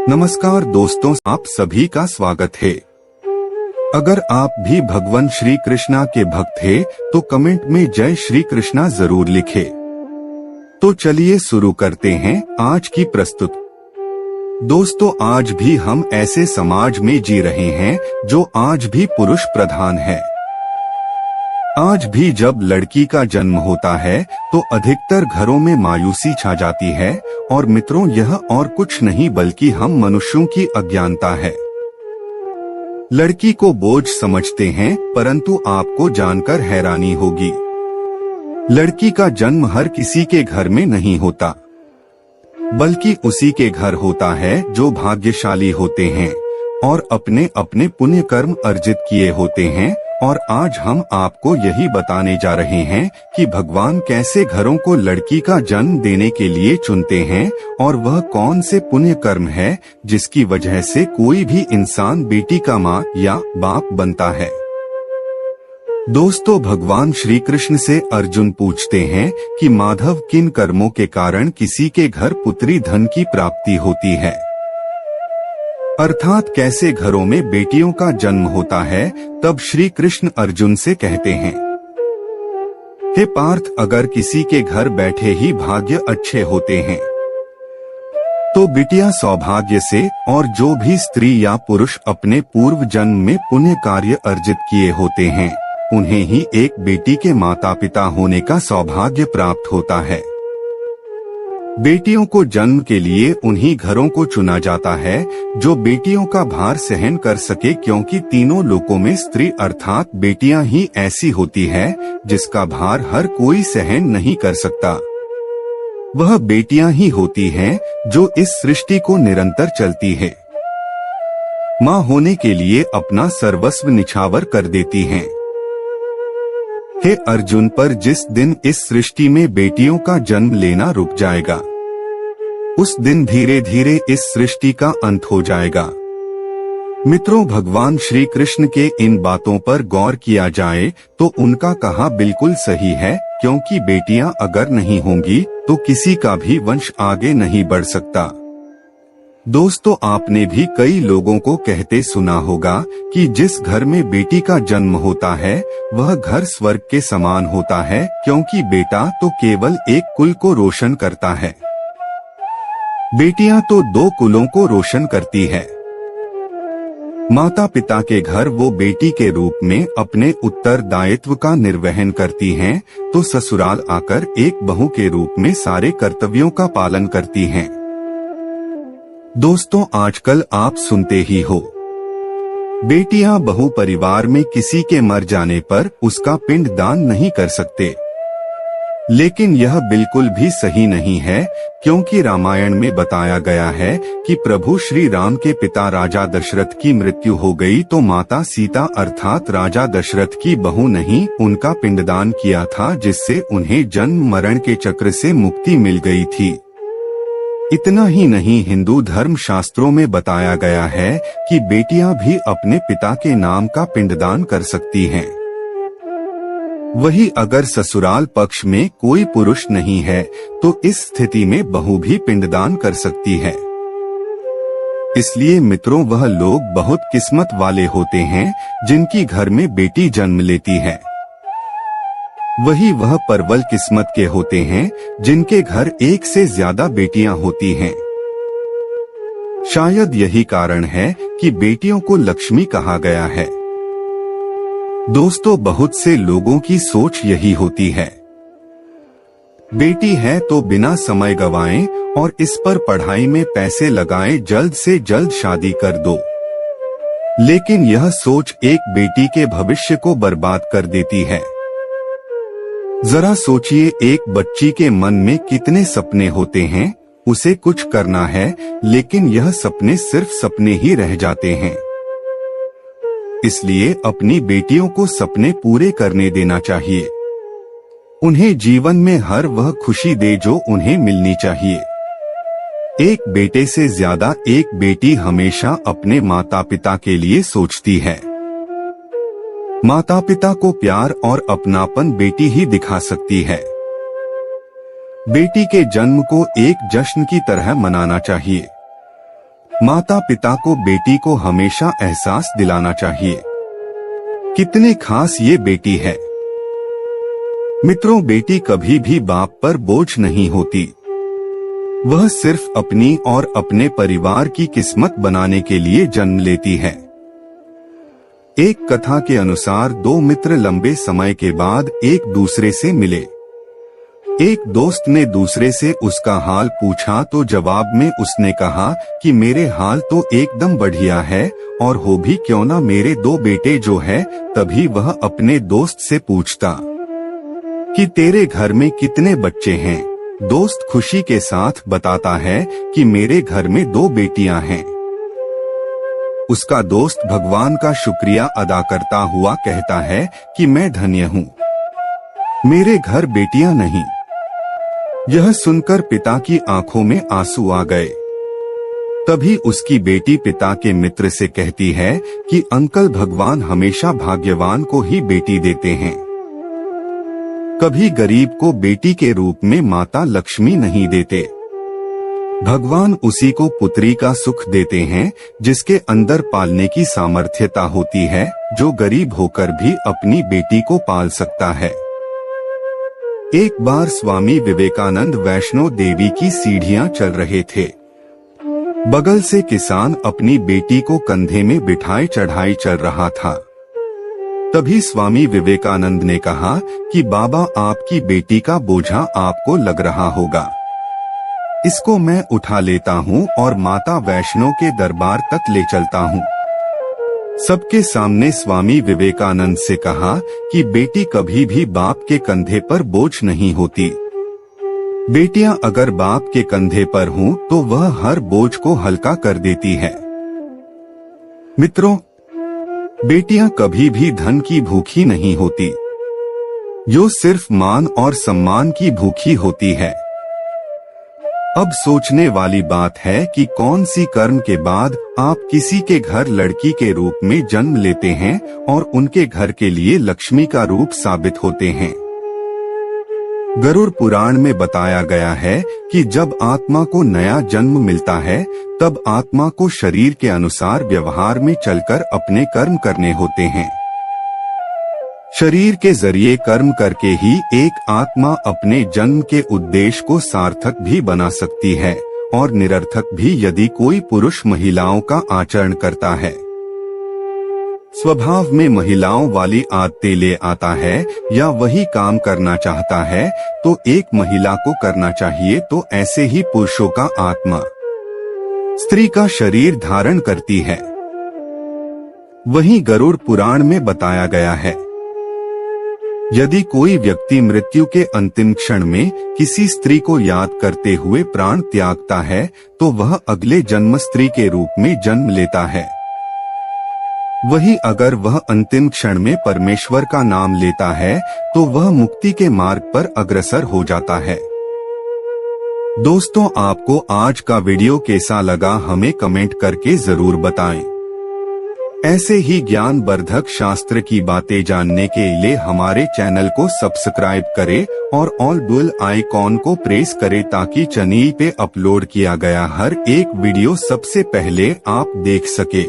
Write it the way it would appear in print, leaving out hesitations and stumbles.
नमस्कार दोस्तों, आप सभी का स्वागत है। अगर आप भी भगवान श्री कृष्णा के भक्त हैं, तो कमेंट में जय श्री कृष्णा जरूर लिखें। तो चलिए शुरू करते हैं आज की प्रस्तुति। दोस्तों, आज भी हम ऐसे समाज में जी रहे हैं जो आज भी पुरुष प्रधान है। आज भी जब लड़की का जन्म होता है तो अधिकतर घरों में मायूसी छा जाती है और मित्रों, यह और कुछ नहीं बल्कि हम मनुष्यों की अज्ञानता है। लड़की को बोझ समझते हैं, परंतु आपको जानकर हैरानी होगी, लड़की का जन्म हर किसी के घर में नहीं होता, बल्कि उसी के घर होता है जो भाग्यशाली होते हैं और अपने अपने पुण्य कर्म अर्जित किए होते हैं। और आज हम आपको यही बताने जा रहे हैं कि भगवान कैसे घरों को लड़की का जन्म देने के लिए चुनते हैं और वह कौन से पुण्य कर्म है जिसकी वजह से कोई भी इंसान बेटी का माँ या बाप बनता है। दोस्तों, भगवान श्री कृष्ण से अर्जुन पूछते हैं कि माधव, किन कर्मों के कारण किसी के घर पुत्री धन की प्राप्ति होती है, अर्थात कैसे घरों में बेटियों का जन्म होता है। तब श्री कृष्ण अर्जुन से कहते हैं, हे पार्थ, अगर किसी के घर बैठे ही भाग्य अच्छे होते हैं तो बिटिया सौभाग्य से, और जो भी स्त्री या पुरुष अपने पूर्व जन्म में पुण्य कार्य अर्जित किए होते हैं उन्हें ही एक बेटी के माता पिता होने का सौभाग्य प्राप्त होता है। बेटियों को जन्म के लिए उन्हीं घरों को चुना जाता है जो बेटियों का भार सहन कर सके, क्योंकि तीनों लोकों में स्त्री अर्थात बेटियां ही ऐसी होती है जिसका भार हर कोई सहन नहीं कर सकता। वह बेटियां ही होती हैं जो इस सृष्टि को निरंतर चलती है, माँ होने के लिए अपना सर्वस्व निछावर कर देती हैं। हे अर्जुन, पर जिस दिन इस सृष्टि में बेटियों का जन्म लेना रुक जाएगा, उस दिन धीरे धीरे इस सृष्टि का अंत हो जाएगा। मित्रों, भगवान श्री कृष्ण के इन बातों पर गौर किया जाए तो उनका कहा बिल्कुल सही है, क्योंकि बेटियां अगर नहीं होंगी तो किसी का भी वंश आगे नहीं बढ़ सकता। दोस्तों, आपने भी कई लोगों को कहते सुना होगा कि जिस घर में बेटी का जन्म होता है वह घर स्वर्ग के समान होता है, क्योंकि बेटा तो केवल एक कुल को रोशन करता है, बेटियां तो दो कुलों को रोशन करती है। माता पिता के घर वो बेटी के रूप में अपने उत्तरदायित्व का निर्वहन करती हैं, तो ससुराल आकर एक बहू के रूप में सारे कर्तव्यों का पालन करती हैं। दोस्तों, आजकल आप सुनते ही हो, बेटियां बहू परिवार में किसी के मर जाने पर उसका पिंड दान नहीं कर सकते, लेकिन यह बिल्कुल भी सही नहीं है, क्योंकि रामायण में बताया गया है कि प्रभु श्री राम के पिता राजा दशरथ की मृत्यु हो गई तो माता सीता अर्थात राजा दशरथ की बहू नहीं उनका पिंडदान किया था, जिससे उन्हें जन्म मरण के चक्र से मुक्ति मिल गई थी। इतना ही नहीं, हिंदू धर्म शास्त्रों में बताया गया है कि बेटियां भी अपने पिता के नाम का पिंडदान कर सकती हैं। वही अगर ससुराल पक्ष में कोई पुरुष नहीं है तो इस स्थिति में बहू भी पिंडदान कर सकती है। इसलिए मित्रों, वह लोग बहुत किस्मत वाले होते हैं जिनकी घर में बेटी जन्म लेती है। वही वह परवल किस्मत के होते हैं जिनके घर एक से ज्यादा बेटियां होती हैं। शायद यही कारण है कि बेटियों को लक्ष्मी कहा गया है। दोस्तों, बहुत से लोगों की सोच यही होती है, बेटी है तो बिना समय गवाएं और इस पर पढ़ाई में पैसे लगाएं, जल्द से जल्द शादी कर दो। लेकिन यह सोच एक बेटी के भविष्य को बर्बाद कर देती है। जरा सोचिए, एक बच्ची के मन में कितने सपने होते हैं, उसे कुछ करना है लेकिन यह सपने सिर्फ सपने ही रह जाते हैं। इसलिए अपनी बेटियों को सपने पूरे करने देना चाहिए, उन्हें जीवन में हर वह खुशी दे जो उन्हें मिलनी चाहिए। एक बेटे से ज्यादा एक बेटी हमेशा अपने माता पिता के लिए सोचती है। माता पिता को प्यार और अपनापन बेटी ही दिखा सकती है। बेटी के जन्म को एक जश्न की तरह मनाना चाहिए। माता पिता को बेटी को हमेशा एहसास दिलाना चाहिए कितने खास ये बेटी है। मित्रों, बेटी कभी भी बाप पर बोझ नहीं होती। वह सिर्फ अपनी और अपने परिवार की किस्मत बनाने के लिए जन्म लेती है। एक कथा के अनुसार दो मित्र लंबे समय के बाद एक दूसरे से मिले। एक दोस्त ने दूसरे से उसका हाल पूछा तो जवाब में उसने कहा कि मेरे हाल तो एकदम बढ़िया है, और हो भी क्यों ना मेरे दो बेटे जो है। तभी वह अपने दोस्त से पूछता कि तेरे घर में कितने बच्चे हैं। दोस्त खुशी के साथ बताता है कि मेरे घर में दो बेटियां हैं। उसका दोस्त भगवान का शुक्रिया अदा करता हुआ कहता है कि मैं धन्य हूँ, मेरे घर बेटियां नहीं। यह सुनकर पिता की आंखों में आंसू आ गए। तभी उसकी बेटी पिता के मित्र से कहती है कि अंकल, भगवान हमेशा भाग्यवान को ही बेटी देते हैं, कभी गरीब को बेटी के रूप में माता लक्ष्मी नहीं देते। भगवान उसी को पुत्री का सुख देते हैं जिसके अंदर पालने की सामर्थ्यता होती है, जो गरीब होकर भी अपनी बेटी को पाल सकता है। एक बार स्वामी विवेकानंद वैष्णो देवी की सीढ़ियां चल रहे थे। बगल से किसान अपनी बेटी को कंधे में बिठाए चढ़ाई चल रहा था। तभी स्वामी विवेकानंद ने कहा कि बाबा, आपकी बेटी का बोझा आपको लग रहा होगा, इसको मैं उठा लेता हूँ और माता वैष्णो के दरबार तक ले चलता हूँ। सबके सामने स्वामी विवेकानंद से कहा कि बेटी कभी भी बाप के कंधे पर बोझ नहीं होती। बेटियां अगर बाप के कंधे पर हों तो वह हर बोझ को हल्का कर देती है। मित्रों, बेटियां कभी भी धन की भूखी नहीं होती, जो सिर्फ मान और सम्मान की भूखी होती है। अब सोचने वाली बात है कि कौन सी कर्म के बाद आप किसी के घर लड़की के रूप में जन्म लेते हैं और उनके घर के लिए लक्ष्मी का रूप साबित होते हैं। गरुड़ पुराण में बताया गया है कि जब आत्मा को नया जन्म मिलता है तब आत्मा को शरीर के अनुसार व्यवहार में चलकर अपने कर्म करने होते हैं। शरीर के जरिए कर्म करके ही एक आत्मा अपने जन्म के उद्देश्य को सार्थक भी बना सकती है और निरर्थक भी, यदि कोई पुरुष महिलाओं का आचरण करता है, स्वभाव में महिलाओं वाली आदतें ले आता है या वही काम करना चाहता है तो एक महिला को करना चाहिए, तो ऐसे ही पुरुषों का आत्मा स्त्री का शरीर धारण करती है। वहीं गरुड़ पुराण में बताया गया है, यदि कोई व्यक्ति मृत्यु के अंतिम क्षण में किसी स्त्री को याद करते हुए प्राण त्यागता है तो वह अगले जन्म स्त्री के रूप में जन्म लेता है। वही अगर वह अंतिम क्षण में परमेश्वर का नाम लेता है तो वह मुक्ति के मार्ग पर अग्रसर हो जाता है। दोस्तों, आपको आज का वीडियो कैसा लगा हमें कमेंट करके जरूर बताएं। ऐसे ही ज्ञान वर्धक शास्त्र की बातें जानने के लिए हमारे चैनल को सब्सक्राइब करें और ऑल बेल आइकॉन को प्रेस करें ताकि चैनल पे अपलोड किया गया हर एक वीडियो सबसे पहले आप देख सके।